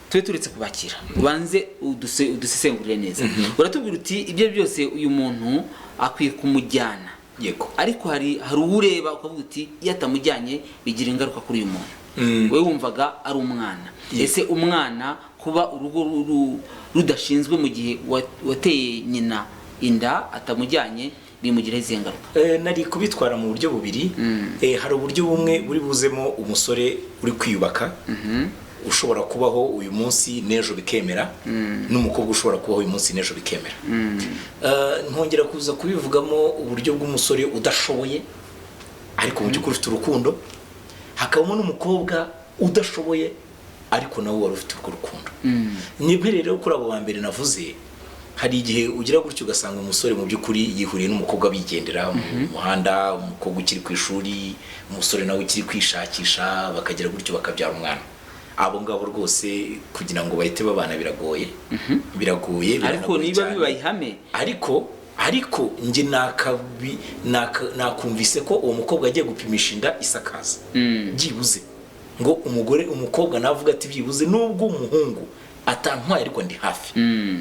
Twe turetse kubakira ubanze udusesengurire neza. Uratubwira uti ibyo byose uyu muntu akwiye kumujyana, yego, ariko hari ureba ukavuga uti iyo atamujyanye bigira ingaruka kuri uyu muntu. Wewe wumvaga ari umwana. Ese umwana kuba urugo rudashinzwe mu gihe wateye nyina inda atamujyanye bimugira izihe ngaruka? Nari kubitwara mu buryo bubiri. Hari uburyo bumwe buri buzemo umusore uri kwiyubaka, ushobora kubaho uyu munsi n'ejo bikemera, n'umukobwa ushobora kubaho uyu munsi n'ejo bikemera. Ntongera kuza kubivugamo uburyo bw'umusore udashoboye ariko mu by'ukuri ufite urukundo, hakabamo n'umukobwa udashoboye ariko nawe wari ufite urwo rukundo. Nibwo rero kuri abo ba mbere navuze, hari igihe ugira gutyo ugasanga umusore mu by'ukuri yihuriye n'umukobwa bigendera mu muhanda, umukobwa ukiri ku ishuri, umusore nawe ukiri kwishakisha, bakagera gutyo bakabyara umwana. Abo ngabo rwose kugira ngo bahite babana biragoye. Biragoye, ariko niba bibayihame, ariko nge nakumvise ko uwo mukobwa agiye gupimisha inda isakaza, byibuze ngo umukobwa navuga ati byibuze nubwo umuhungu atantwaye ariko ndi hafi,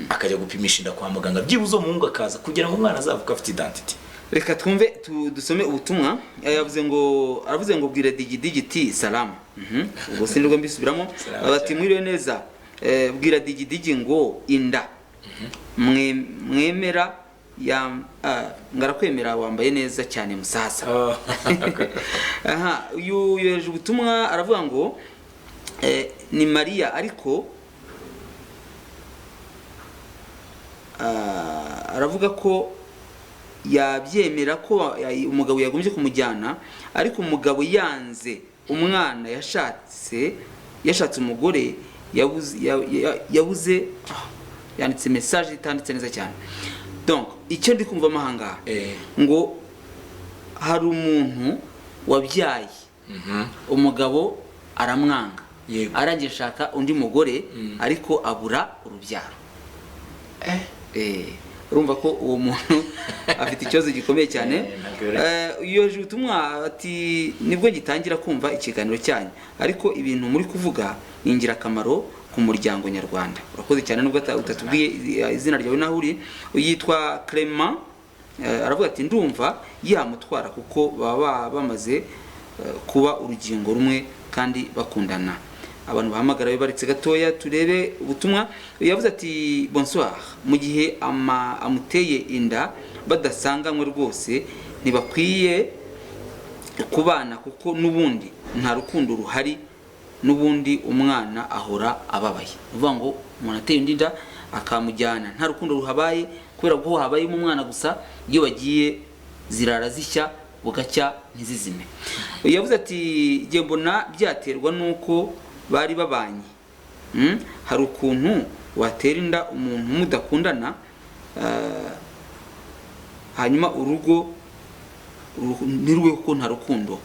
akajya gupimisha inda kwa muganga, byibuze umuhungu akaza kugira ngo umwana azavuka afite identity. Reka twumve dusome ubutumwa. Aravuze ngo bwira digiti salama. Ubwo sinirwo mbisubiramo. Bati mwiriwe neza, bwira digidigi ngo inda mwemera ngarakwemera wambaye neza cyane musasa. Aha, uyu yoheje ubutumwa aravuga ngo ni Maria, ariko aravuga ko yabyemera ko umugabo yagombye kumujyana, ariko umugabo yanze umwana yashatse umugore yabuze. Yanditse message itanditse neza cyane. Donc icyo ndi kumva amahanga ngo hari umuntu wabyaye umugabo aramwanga, arangiye shaka undi mugore ariko abura urubyaro. Urumva ko uwo muntu afite ikibazo gikomeye cyane. Yoheje ubutumwa ati nibwo gitangira kumva ikiganiro cyanyu, ariko ibintu muri kuvuga ni ingirakamaro ku muryango nyarwanda. Urakoze cyane nubwo utatubwiye izina ryawe naho uri. Yitwa Clement. Aravuga ati ndumva yamutwara kuko baba bamaze kuba urugingo rumwe kandi bakundana. Abantu bahamagara baritse gatoya turebe ubutumwa. Yavuze ati bonsoir, mu gihe amuteye inda badasanganywe rwose ntibakwiye kubana kuko nubundi nta rukundo ruhari, nubundi umwana ahora ababaye. Uvuga ngo umuntu ateye inda akamujyana nta rukundo ruhabaye, kubera ko habaye mu mwana gusa, iyo bagiye zirara zishya bugacya ntizizime. Yavuze ati nge mbona byaterwa nuko bari babanye. Hari ukuntu watera inda umuntu mudakundana, hanyuma urugo nirwe kuko nta rukundo,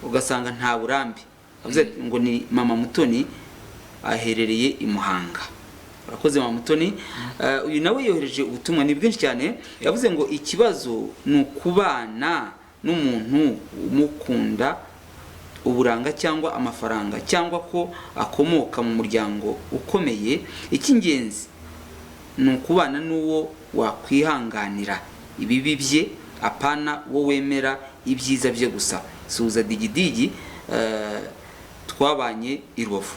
ugasanga nta burambi. Avuze ngo ni Mama Mutoni aherereye i Muhanga. Urakoze Mama Mutoni. Uyu nawe yohereje ubutumwa ni bwinshi cyane. Yavuze ngo ikibazo ni ukubana n'umuntu umukunda uburanga cyangwa amafaranga, cyangwa ko akomoka mu muryango ukomeye. Icy'ingenzi ni ukubana n'uwo wakwihanganira ibibi bye, apana wo wemera ibyiza bye gusa. Suza digidigi twabanye i Rubavu.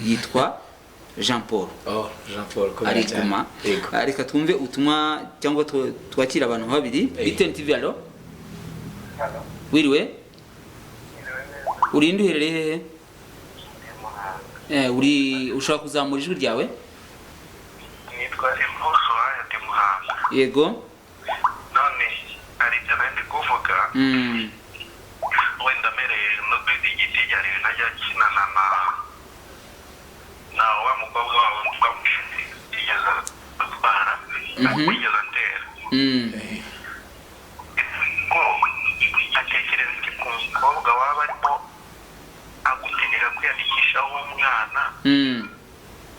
Yitwa Jean Paul. Jean Paul ariguma. Reka twumve ubutumwa cyangwa twakira abantu babiri. BTN TV, allo. Wiriwe? Urinde uherereye hehe? Uri ushaka kuzamura ijwi ryawe? Nitwa Impuso ya Muhanga. Yego. None ari byo nandi kuvuga. Wenda mereye no digiti yari najya kinana na wa mukobwa wawe twamushinze igeza atigeze atera ko atekereza iki ku mukobwa waba arimo agutegeka kwiyandikishaho umwana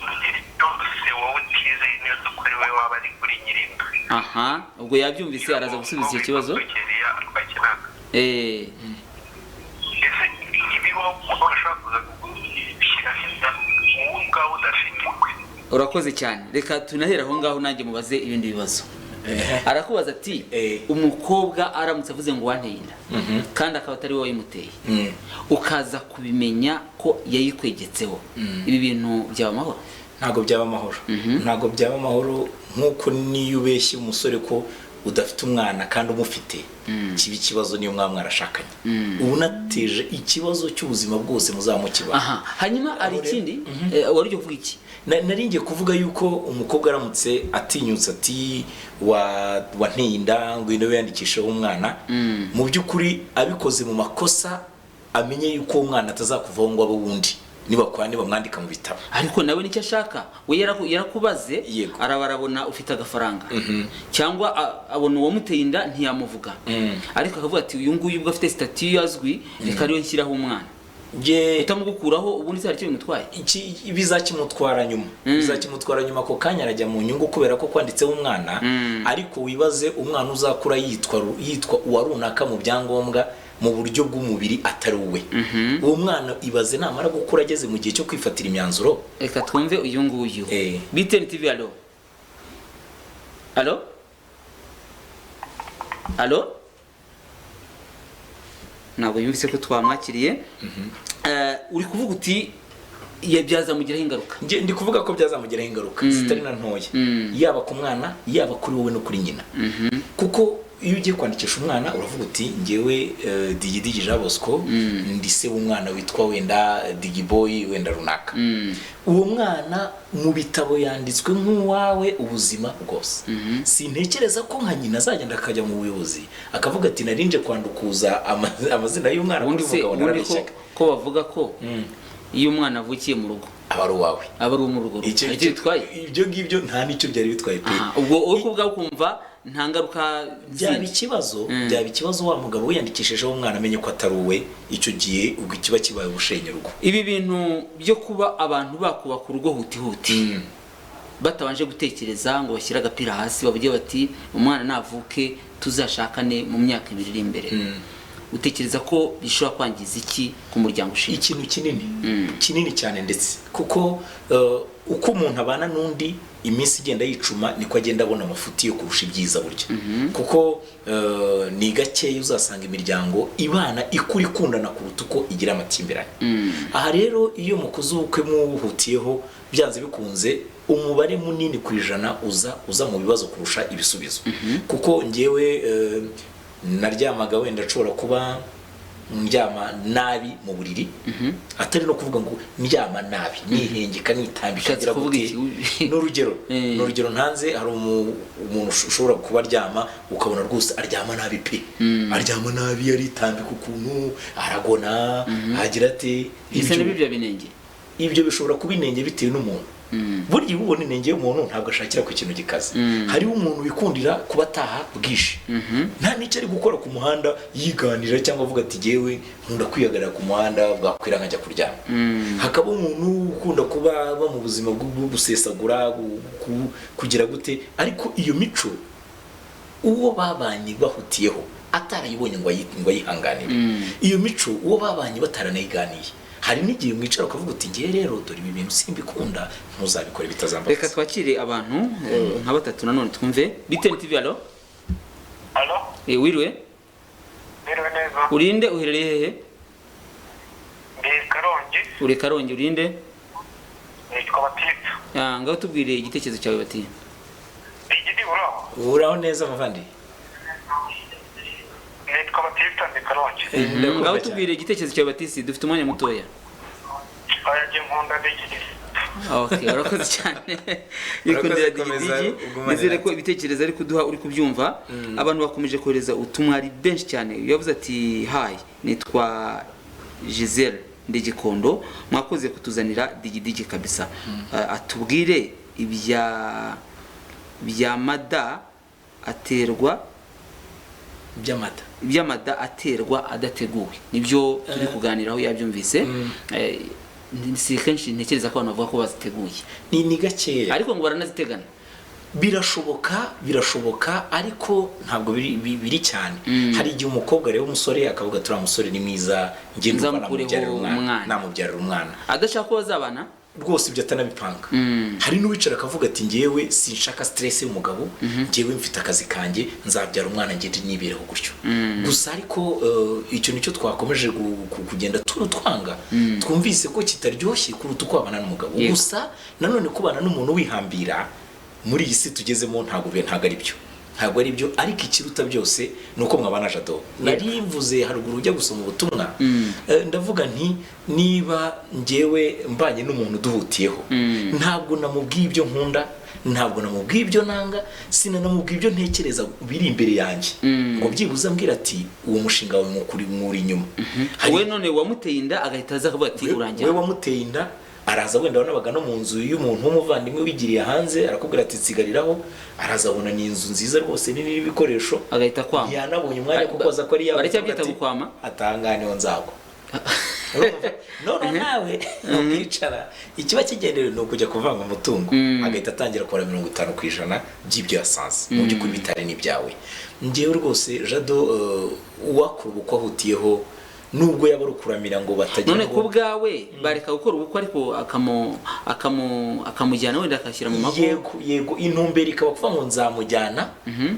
mu gihe cyose wowe utizeye neza ko ari we waba ari kuri nyirinda. aha ubwo yabyumvise araza gusubiza icyo kibazo. ese ibibaho kuko bashobora kuza gushyiraho inda wowe ubwawe udafite. urakoze cyane, reka tunahera aho ngaho nanjye mubaze ibindi bibazo. arakubaza ati umukobwa aramutse avuze ngo wanteye inda kandi akaba atari wowe wayimuteye ukaza kubimenya ko yayikwegetseho, ibi bintu byaba amahoro? ntabwo byaba amahoro. ntabwo byaba amahoro nk'uko niyo ubeshye umusore ko udafite umwana kandi umufite kiba ikibazo niyo mwarashakanye ubu nateje ikibazo cy'ubuzima bwose muzamukiba. aha hanyuma ari ikindi wari ujye kuvuga iki? naringiye kuvuga yuko umukobwa aramutse atinyutse ati wanteye inda ngo ino yandikisheho umwana, mu by'ukuri abikoze mu makosa amenye yuko umwana atazakuvaho ngo abe wundi niba mwandika mu bitabo. ariko nawe nicyo ashaka we yarakubaze arabarabona ufite agafaranga cyangwa abona uwamuteye inda ntiyamuvuga ariko akavuga ati uyu nguyu ubwo afite statut yazwi reka ariwe nshyiraho umwana utamugukuraho ubundi cyari cyo bimutwaye. Bizakimutwara nyuma ko kanya arajya mu nyungu kubera ko kwanditseho umwana, ariko wibaze umwana uzakura yitwa uwa runaka mu byangombwa mu buryo bw'umubiri atari uwe. uwo mwana ibaze namara gukura ageze mu gihe cyo kwifatira imyanzuro. Reka twumve uyu nguyu. BTN TV. Allo ntabwo yumvise ko twamwakiriye. uri kuvuga uti byazamugiraho ingaruka. Ndi kuvuga ko byazamugiraho ingaruka zitari na ntoya, yaba ku mwana yaba kuri wowe no kuri nyina. kuko iyo ugiye kwandikisha umwana uravuga uti ngewe Digi Jean Bosco ndi se w'umwana witwa wenda Digi Boy wenda runaka. uwo mwana mu bitabo yanditswe nk'uwawe ubuzima bwose. sintekereza ko nka nyina azagenda akajya mu buyobozi akavuga ati narinje kwandukuza amazina y'umwana ko bavuga ko iyo umwana avukiye mu rugo aba ari uwawe, aba ari mu rugo. ibyo ngibyo nta nicyo byari bitwaye pe. ubwo uri kubwa kumva nta ngaruka byaba ikibazo wa mugabo wiyandikishijeho umwana amenye ko atari uwe, icyo gihe ubwo kiba kibaye ubushenye rugo. ibi bintu byo kuba abantu bakubaka urugo huti batabanje gutekereza ngo bashyire agapira hasi bavuge bati umwana navuke tuzashakane mu myaka 2 iri imbere, utekereza ko bishobora kwangiza iki ku muryango ushinzwe? ikintu kinini cyane, ndetse kuko uko umuntu abana n'undi iminsi igenda yicuma niko agenda abona amafuti yo kurusha ibyiza burya. kuko ni gakeya uzasanga imiryango ibana ikuri ikundana kuruta uko igira amakimbirane. aha rero iyo mukoze ubukwe muhutiyeho byanze bikunze umubare munini ku ijana uza mu bibazo kurusha ibisubizo. kuko ngewe naryamaga wenda nshobora kuba ndyama nabi mu buriri, atari no kuvuga ngo ndyama nabi nihengeka nitambika gira gute. n'urugero ntanze hari umuntu ushobora kuba aryama ukabona rwose aryama nabi pe, aryama nabi aritambika ukuntu aragona agira ate. ibyo bishobora kuba inenge bitewe n'umuntu. burya ubona inenge y'umuntu ntabwo ashakira ku kintu gikaze. hariho umuntu wikundira kuba ataha bwishe, nta n'icyo ari gukora ku muhanda yiganira cyangwa avuga ati jyewe nkunda kwihagarara ku muhanda bwakwira nkajya kuryama. hakaba umuntu ukunda kuba aba mu buzima bwo gusesagura kugira gute, ariko iyo mico uwo babanye bahutiyeho atarayibonye ngo ayihanganire. iyo mico uwo babanye bataranayiganiye, hari n'igihe mwicara ukavuga uti ngiye rero dore ibi bintu simbikunda ntuzabikore bitazambaza. reka twakire abantu nka batatu nanone twumve. BTN TV. Allo wiriwe neza. urinde uherereye hehe? ndi Karongi. uri Karongi urinde? nitwa Batista. ngaho tubwire igitekerezo cyawe bati. Digidi uraho neza muvandi? nitwa Batista ndi Karongi. ngaho tubwire igitekerezo cyawe Batista, dufite umwanya mutoya. Ayaje nkunda Digidi. Okay, urakoze cyane. Yikundira Digidi. Nizere ko ibitekerezo ari kuduha uri kubyumva. Abantu bakomeje kohereza ubutumwa ari benshi cyane. Yavuze ati hi, nitwa Giselle Ndigikondo, mwakoze kutuzanira Digidi kabisa. Atubwire ibya by'amada aterwa by'amata aterwa adateguwe nibyo turi kuganiraho yabyumvise si kenshi ntekereza ko abantu bavuga ko baziteguye ni gakeya ariko ngo baranazitegana birashoboka ariko ntabwo biri cyane hari igihe umukobwa rero umusore akavuga turi umusore ni mwiza ngenda namubyarira umwana adashaka ko bazabana rwose ibyo atanabipanga hari n'uwicara akavuga ati ngewe sinshaka stress y'umugabo ngewe mfite akazi kanjye nzabyara umwana ngende nibereho gutyo gusa ariko icyo nicyo twakomeje kugenda twanga twumvise ko kitaryoshye kuruta uko abana n'umugabo gusa nanone kubana n'umuntu wihambira muri iyi si tugezemo ntabwo ari byo ariko ikiruta byose nuko mwabana Jado nari mvuze haruguru ujya gusoma ubutumwa ndavuga nti niba ngewe mbanye n'umuntu duhutiyeho ntabwo namubwiye ibyo nkunda ntabwo namubwiye ibyo nanga sinanamubwiye ibyo ntekereza biri imbere yanjye ngo byibuze ambwira ati uwo mushinga wawe muri inyuma we none wamuteye inda agahita aza akavuga ati urangira we wamuteye inda araza wenda wanabaga no mu nzu y'umuntu w'umuvandimwe wigiriye hanze arakubwira ati nsigariraho araza abona ni inzu nziza rwose nini n'ibikoresho agahita kwama yanabonye umwanya kuko aza ko ari yawe baracyabita gukwama atanganiho nzagwa none nawe nkicara ikiba kigenderewe ni ukujya kuvanga umutungo agahita atangira kubara 50% by'ibyo yasanze mu by'ukuri bitari n'ibyawe ngewe rwose Jado uwakura ubukwe ahutiyeho nubwo yaba rukuramira ngo batajya none ko bwawe bareka gukora ubukwe ariko akamujyana wenda akashyira mu maboko yego intumbero ikaba kuva ngo nzamujyana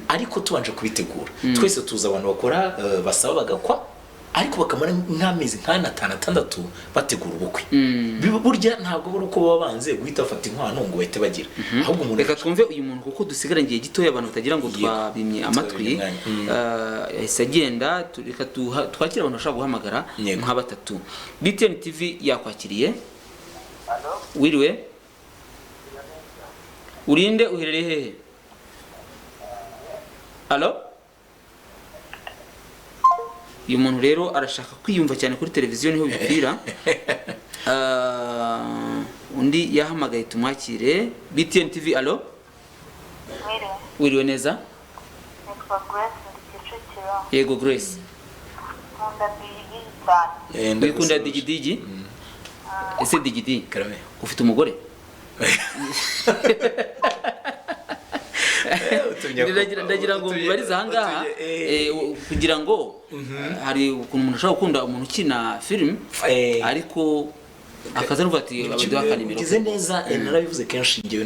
ariko tubanje kubitegura twese tuza abantu bakora basaba bagakwa ariko bakamara nk'amezi nk'atandatu bategura ubukwe burya ntabwo bari uko baba banze guhita bafata inkwano ngo bahite bagira ahubwo umuntu reka twumve uyu muntu kuko dusigaranye igihe gitoya abantu batagira ngo twabimye amatwi yahise agenda reka twakira abantu bashaka guhamagara nka batatu BTN TV yakwakiriye wiriwe urinde uherereye hehe Allo uyu muntu rero arashaka kwiyumva cyane kuri televiziyo niho bipfira undi yahamagaye tumwakire BTN TV allo wiriwe neza yego Grace wikunda digidigi ese digidi ufite umugore ndagira ngo mubarize ahangaha kugira ngo hari ukuntu umuntu ashobora gukunda umuntu ukina film ariko akaza n'uvuga ati abaduha nimero ugize neza narabivuze kenshi ngewe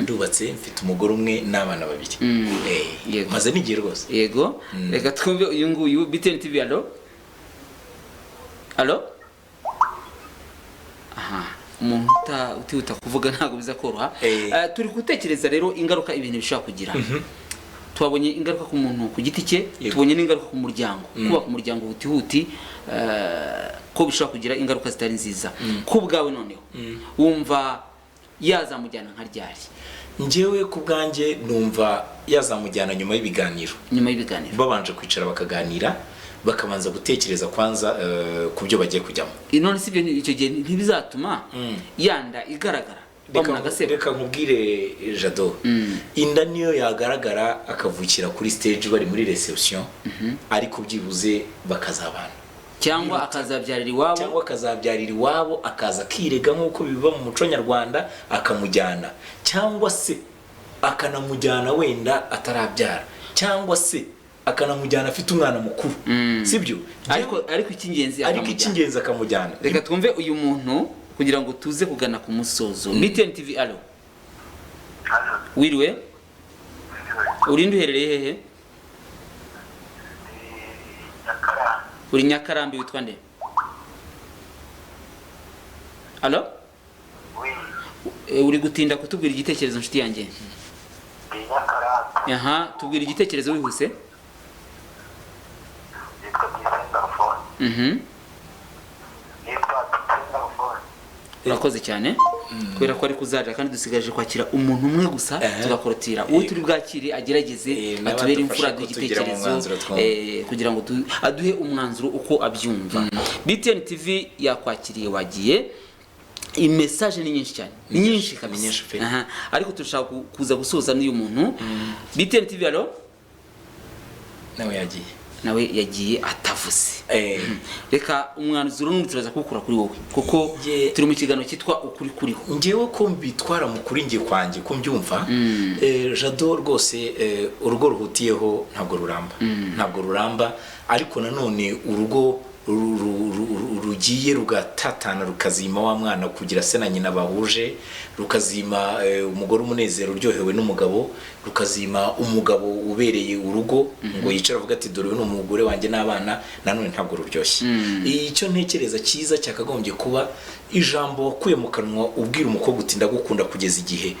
ndubatse mfite umugore umwe n'abana babiri maze n'igihe rwose yego reka twumve uyu nguyu BTN TV allo umuntu utihuta kuvuga ntabwo biza koroha turi gutekereza rero ingaruka ibintu bishobora kugira twabonye ingaruka ku muntu ku giti cye tubonye n'ingaruka ku muryango kubaka umuryango hutihuti ko bishobora kugira ingaruka zitari nziza ku bwawe noneho wumva yazamujyana nka ryari njyewe ku bwanjye numva yazamujyana nyuma y'ibiganiro babanje kwicara bakaganira bakabanza gutekereza kwanza ku byo bagiye kujyamo none si icyo gihe ntibizatuma yanda igaragara reka nkubwire Jado inda niyo yagaragara akavukira kuri stage bari muri reception ariko byibuze bakazabana cyangwa akazabyarira iwabo akaza akirega nk'uko biba mu muco nyarwanda akamujyana cyangwa se akanamujyana wenda atarabyara cyangwa se akanamujyana afite umwana mukuru sibyo ariko icy'ingenzi akamujyana reka twumve uyu muntu kugira ngo tuze kugana ku musozo BTN TV allo wiriwe urinde uherereye hehe uri Nyakarambi witwa nde allo uri gutinda kutubwira igitekerezo nshuti yanjye tubwira igitekerezo wihuse urakoze cyane kubera ko ari kuzaja kandi dusigaje kwakira umuntu umwe gusa tugakorotira uwo turi bwakire agerageze atubere imfura y'igitekerezo kugira ngo aduhe umwanzuro uko abyumva BTN TV yakwakiriye wagiye message ni nyinshi cyane, ni nyinshi kabisa, nyinshi pe. Ariko turashaka kuza gusoza n'uyu muntu. BTN TV alo, nawe yagiye atavuze. Reka umwanzuro n'undi turaza kukura kuri wowe kuko turi mu kiganiro cyitwa ukuri kuriho. Ngewe ko mbitwara mu kuri ngiye kwanjye ko mbyumva, Jado rwose urugo ruhutiyeho ntabwo ruramba, ariko nanone urugo rugiye rugatatana rukazima wa mwana kugira se na nyina bahuje, rukazima umugore umunezero uryohewe n'umugabo, rukazima umugabo ubereye urugo ngo yicara avuga ati dore uyu ni umugore wanjye n'abana, nanone ntabwo ruryoshye. Icyo ntekereza cyiza cyakagombye kuba ijambo wakuye mu kanwa ubwira umukobwa uti ndagukunda kugeza igihe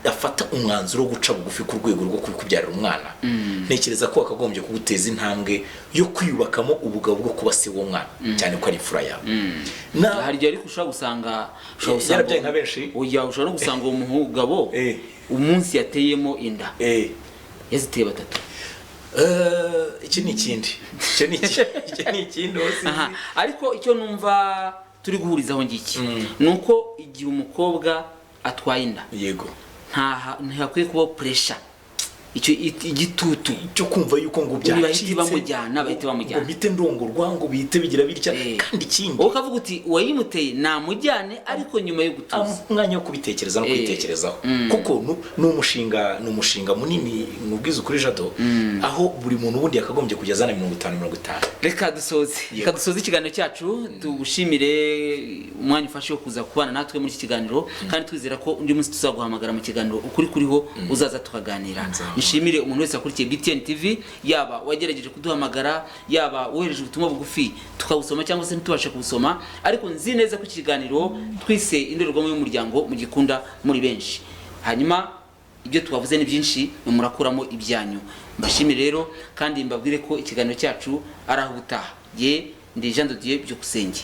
afata umwanzuro wo guca bugufi ku rwego rwo kubyarira umwana. Ntekereza ko akagombye kuguteza intambwe yo kwiyubakamo ubugabo bwo kuba se wo mwana, cyane ko ari imfura yawe. Hari igihe ariko ushobora gusanga yarabyaye nka benshi, ushobora no gusanga uwo mugabo umunsi yateyemo inda yaziteye batatu. Iki ni ikindi ariko icyo numva turi guhurizaho ngiki nuko igihe umukobwa atwaye inda, yego, ntihakwiye kuba pressure, icyo igitutu cyo kumva yuko ngo byacitse bahita bamujyana ngo bite ndongorwa ngo bite bigira bitya. Kandi ikindi ukavuga uti wayimuteye namujyane, ariko nyuma yo gutuza umwanya wo kubitekereza no kwitekerezaho, kuko ni umushinga munini mubwiza ukuri Jado, aho buri muntu ubundi yakagombye kujya azana 50-50. Reka dusoze ikiganiro cyacu, tugushimire umwanya ufashe wo kuza kubana natwe muri iki kiganiro, kandi twizera ko undi munsi tuzaguhamagara mu kiganiro ukuri kuriho uzaza tukaganira. Nishimire umuntu wese akurikiye BTN TV, yaba wagerageje kuduhamagara, yaba wohereje ubutumwa bugufi tukabusoma cyangwa se ntitubashe kubusoma, ariko nzi neza ko ikiganiro twise indorerwamo y'umuryango mu gikunda muri benshi. Hanyuma ibyo twavuze ni byinshi, murakuramo ibyanyu. Mbashimire rero kandi mbabwire ko ikiganiro cyacu ari aho ubutaha. Ndi Jean de Dieu Byukusenge.